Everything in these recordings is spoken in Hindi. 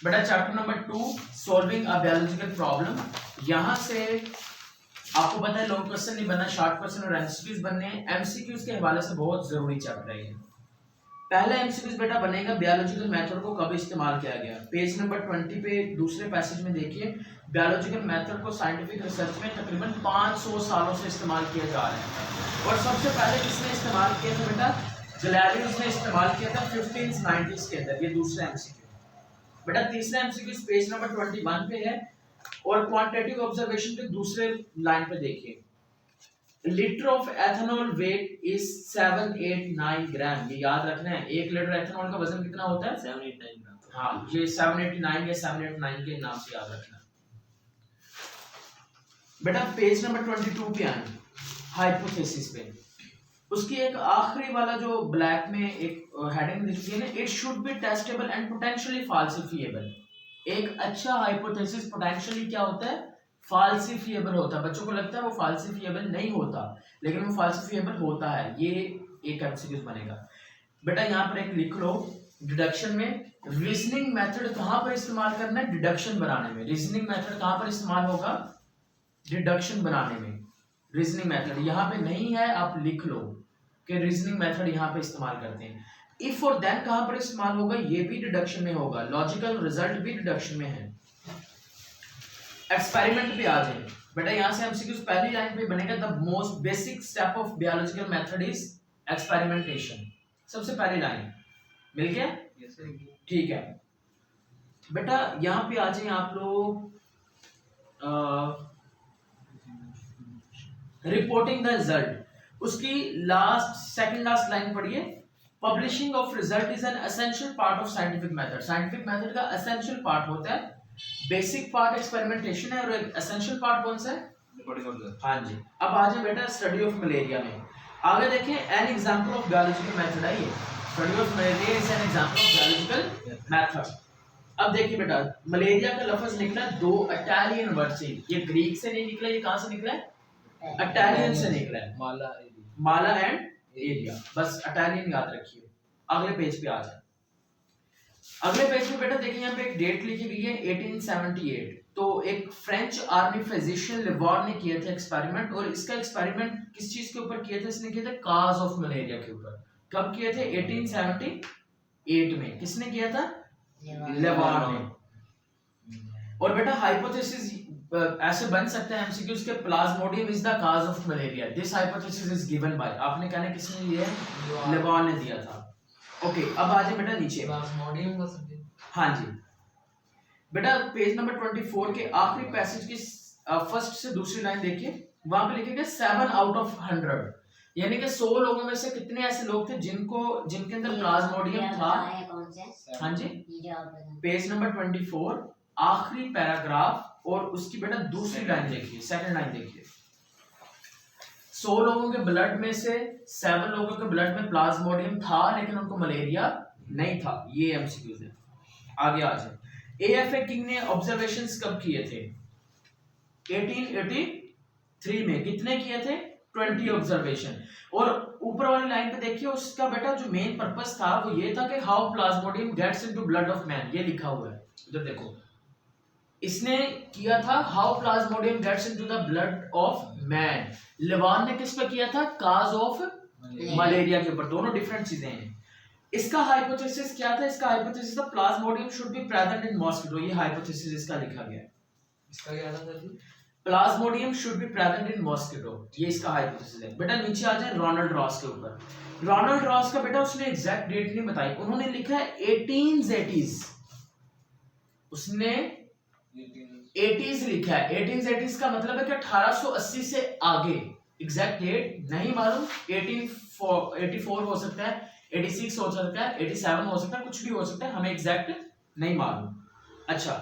बेटा chapter number 2 solving a biological problem. यहां से आपको पता है लॉन्ग क्वेश्चन नहीं बनना, शॉर्ट क्वेश्चन और एमसीक्यूज बनने हैं। एमसीक्यूज के हवाले से बहुत जरूरी चैप्टर है ये। पहला एमसीक्यूज बेटा बनेगा बायोलॉजिकल मेथड को कब इस्तेमाल किया गया। पेज नंबर 20 पे दूसरे पैसेज में देखिए, बायोलॉजिकल मेथड को साइंटिफिक रिसर्च में तकरीबन 500 सालों से इस्तेमाल किया जा रहा है। और सबसे पहले किसने इस्तेमाल किया था बेटा? गैलीलियो ने इस्तेमाल किया था 1590s के अंदर। ये दूसरा एमसीक्यू। बेटा तीसरा एमसीक्यू पेज नंबर 21 पे है और क्वांटिटेटिव ऑब्जर्वेशन के दूसरे लाइन पे देखिए, litre of ethanol weight is 789 gram. ये याद रखना है, 1 लीटर एथेनॉल का वजन कितना होता है? 789 ग्राम। हाँ, ये 789 या 789 के नाम से याद रखना। बेटा पेज नंबर 22 पे आए, हाइपोथेसिस पे उसकी एक आखिरी वाला जो ब्लैक में एक हेडिंग लिखी है ना, it should be testable and potentially falsifiable. एक अच्छा हाइपोथेसिस पोटेंशियली क्या होता है? फाल्सिफिएबल होता है। बच्चों को लगता है वो फाल्सिफिएबल नहीं होता, लेकिन वो फाल्सिफिएबल होता है। ये एक एमसीक्यू बनेगा। बेटा यहाँ पर एक लिख लो, डिडक्शन में रीजनिंग मेथड कहां पर इस्तेमाल करना है? डिडक्शन बनाने में। रीजनिंग मेथड कहां पर इस्तेमाल होगा? डिडक्शन बनाने में। रीजनिंग मेथड यहाँ पे नहीं है, आप लिख लो कि रीजनिंग मेथड यहाँ पे इस्तेमाल करते हैं। इफ और देन कहां पर इस्तेमाल होगा? ये भी डिडक्शन में होगा। लॉजिकल रिजल्ट भी डिडक्शन में है। एक्सपेरिमेंट पे आ जाए बेटा, यहां से एमसीक्यू पहली लाइन पे बनेगा, the most basic step of biological method is experimentation. सबसे पहली लाइन मिल गया? ठीक है बेटा, यहां पे आ जाए आप लोग, रिपोर्टिंग द रिजल्ट। उसकी सेकंड लास्ट लाइन पढ़िए, publishing of result is an essential part of scientific method. Scientific method का एसेंशियल पार्ट होता है, बेसिक पार्ट एक्सपेरिमेंटेशन है और एसेंशियल पार्ट कौन सा है? Reporting of result. हाँ जी। अब आ जाए बेटा स्टडी ऑफ मलेरिया में। आगे देखें, an example of biological method है ये। Study of malaria is an example of biological method. अब देखिए बेटा, मलेरिया का लफ्ज निकला दो इटालियन वर्ड से। ये ग्रीक से नहीं निकला, ये कहां से निकला है? इटालियन से निकला है। माला एंड एरिया, बस इटालियन याद रखिए। अगले पेज पे आ जाए। अगले पेज पे बेटा देखिए, यहाँ पे एक डेट लिखी गई है 1878। तो एक फ्रेंच आर्मी फिजिशियन लेवॉर ने किया था एक्सपेरिमेंट, और इसका एक्सपेरिमेंट किस चीज के ऊपर किया था? इसने किया था काज ऑफ मलेरिया के ऊपर। कब किए थे? 1878 में। किसने किया था? लेवॉर ने। और बेटा हाइपोथेसिस ऐसे बन सकते हैं एमसीक्यूज के, Plasmodium is the cause of malaria. This hypothesis is given by, आपने कहना किसने दिया है? लेवॉर ने दिया था। ओके, अब आ जाए बेटा नीचे, प्लाज्मोडियम का सब्जेक्ट। हाँ जी बेटा, पेज नंबर 24 के आखिरी पैसेज की फर्स्ट से दूसरी लाइन देखिए, वहां पे लिखेगा 7 आउट ऑफ 100, यानी कि 100 लोगों में से कितने ऐसे लोग थे जिनके अंदर प्लाज्मोडियम था? हाँ जी, पेज नंबर 24 आखिरी पैराग्राफ और उसकी बेटा दूसरी लाइन देखिए, सेकंड लाइन देखिए। 100 लोगों के ब्लड में से 7 लोगों के ब्लड में प्लाज्मोडियम था, लेकिन उनको मलेरिया नहीं था। ये एमसीक्यूज है। आगे आ जाए, एएफए किंग ने ऑब्जर्वेशंस कब किए थे? 1883 में। कितने किए थे? 20 ऑब्जर्वेशन। और ऊपर वाली लाइन पे देखिए, उसका बेटा जो मेन पर्पस था वो ये था कि how plasmodium gets into blood of man. ये लिखा हुआ है इधर देखो, इसने किया था how plasmodium gets into the blood of man. Laveran ने किस पे किया था? काज ऑफ मलेरिया के ऊपर। दोनों डिफरेंट चीजें हैं। इसका हाइपोथेसिस क्या था? इसका हाइपोथेसिस था Plasmodium should be present in mosquito. ये हाइपोथेसिस इसका लिखा गया है। इसका क्या था sir? Plasmodium should be present in mosquito, ये इसका हाइपोथेसिस है। बेटा नीचे आ जाए रोनाल्ड रॉस के ऊपर। रोनाल्ड रॉस का बेटा उसने एग्जैक्ट डेट नहीं बताई, उन्होंने लिखा है 1880s। उसने 80s लिखा है। 1880s का मतलब है कि 1880 से आगे। एग्जैक्ट डेट नहीं मालूम, 1884 हो सकता है, 86 हो सकता है, 87 हो सकता है, कुछ भी हो सकता है, हमें एग्जैक्ट नहीं मालूम। अच्छा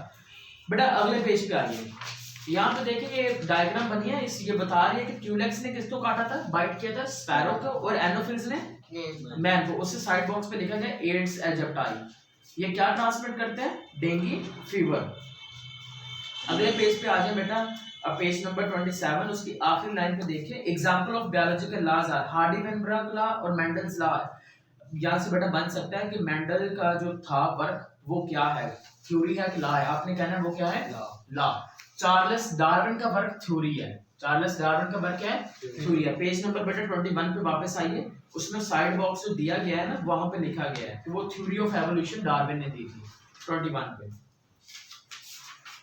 बेटा अगले पेज पे आइए, यहाँ पे देखिए ये डायग्राम बनी है, ये बता रही है कि क्यूलेक्स ने किसको काटा था? बाइट किया था स्पैरो को, और एनोफिल्स ने मैन को। उससे साइड बॉक्स पे लिखा गया एड्स एजिप्टाई। ये क्या ट्रांसमिट करते हैं? Dengue fever. अगले पेज पे आ जाए बेटा, अब पेज नंबर 27 उसकी आखिरी लाइन पे देखिए, example of biological laws are Hardy Weinberg law और मेंडल्स लॉ। यहां से बेटा बन सकता है कि मेंडल का जो था वर्क वो क्या है, थ्योरी है कि लॉ है? आपने कहना है वो क्या है, लॉ। चार्ल्स डार्विन का वर्क थ्योरी है, चार्ल्स डार्विन का वर्क क्या है, थ्योरी है। पेज नंबर बेटा 21 पे वापस आइए, उसमें साइड बॉक्स जो दिया गया है ना वहां पे लिखा गया है कि वो थ्योरी ऑफ एवोल्यूशन डार्विन ने दी थी 21 पे।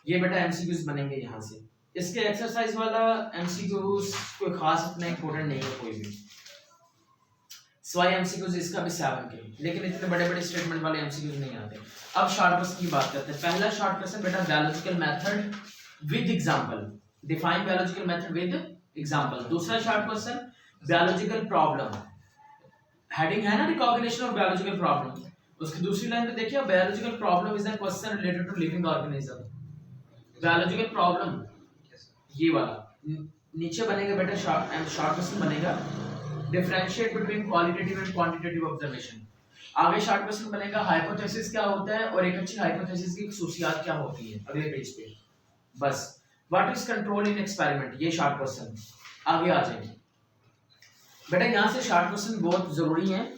ये बेटा एमसीक्यूज बनेंगे यहाँ से। इसके एक्सरसाइज वाला एमसीक्यूज कोई खास इतना इंपॉर्टेंट नहीं है कोई भी, सिवाय एमसीक्यूज इसका भी 7 के, लेकिन इतने बड़े बड़े स्टेटमेंट वाले एमसीक्यूज नहीं आते। अब शॉर्ट क्वेश्चन की बात करते हैं। पहला शॉर्ट क्वेश्चन बेटा biological method with example, define biological method with example. दूसरा short question biological problem, heading है ना रिकॉग्निशन ऑफ बायोलॉजिकल प्रॉब्लम, उसकी दूसरी लाइन पे देखिए biological problem is a question related to living organism. Biological problem ये वाला नीचे बनेगा बेटा शॉर्ट क्वेश्चन बनेगा differentiate between qualitative and quantitative observation. आगे शॉर्ट क्वेश्चन बनेगा हाइपोथेसिस क्या होता है और एक अच्छी हाइपोथेसिस की खुसूसियात क्या होती है, अगले पेज पे। बस what is control in experiment, ये शॉर्ट क्वेश्चन आगे आ जाएंगे बेटा। यहां से शॉर्ट क्वेश्चन बहुत जरूरी है।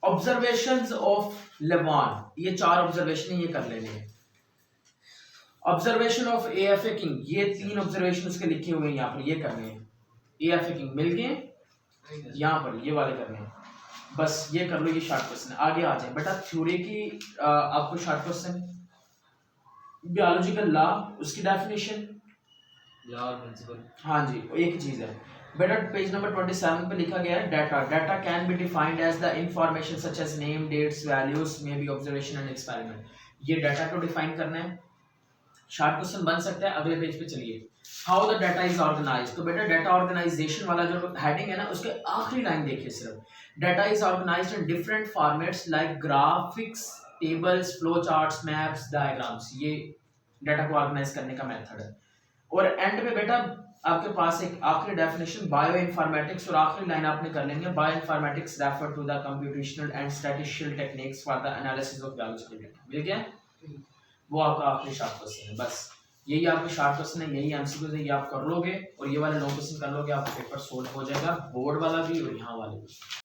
ऑब्जर्वेशंस ऑफ लेवान, ये 4 ऑब्जर्वेशन ये कर लेने हैं। ऑब्जर्वेशन ऑफ एएफए किंग, ये 3 ऑब्जर्वेशन उसके लिखे हुए हैं यहाँ पर, ये करने हैं। एएफए किंग मिल गए यहाँ पर, ये वाले करने हैं। बस ये कर लो, ये शॉर्ट क्वेश्चन। आगे आ जाए बेटा थ्योरी की आपको शॉर्ट क्वेश्चन बायोलॉजिकल लॉ, उसकी डेफिनेशन, लॉ और प्रिंसिपल। हाँ जी एक चीज है बेटा। पेज नंबर 27 पे लिखा गया है data, data can be defined as the information such as name, dates, values, may be observation and experiment. ये डाटा को डिफाइन करना है, शॉर्ट क्वेश्चन बन सकता है। अगले पेज पे चलिए, how the data is organised. तो बेटा डाटा ऑर्गेनाइजेशन वाला जो हेडिंग है ना उसके आखिरी लाइन देखिए सिर्फ, data is organised in different formats like graphics, tables, flow charts, maps, diagrams. ये डाटा को ऑर्गेनाइज करने का मेथड है। और एंड में बेटा आपके पास एक आखिरी डेफिनेशन बायो इन्फॉर्मेटिक्स, और आखिरी लाइन आपने कर लेंगे bioinformatics refer to the computational and statistical techniques for the analysis of biological data. मिल गया, वो आपका आखिरी शॉर्ट क्वेश्चन है। बस यही आपके शॉर्ट क्वेश्चन है, यही एमसीक्यू है, ये आप कर लोगे और ये वाले लॉन्ग क्वेश्चन कर लोगे, आपका पेपर सोल्व हो जाएगा, बोर्ड वाला भी और यहाँ वाले भी।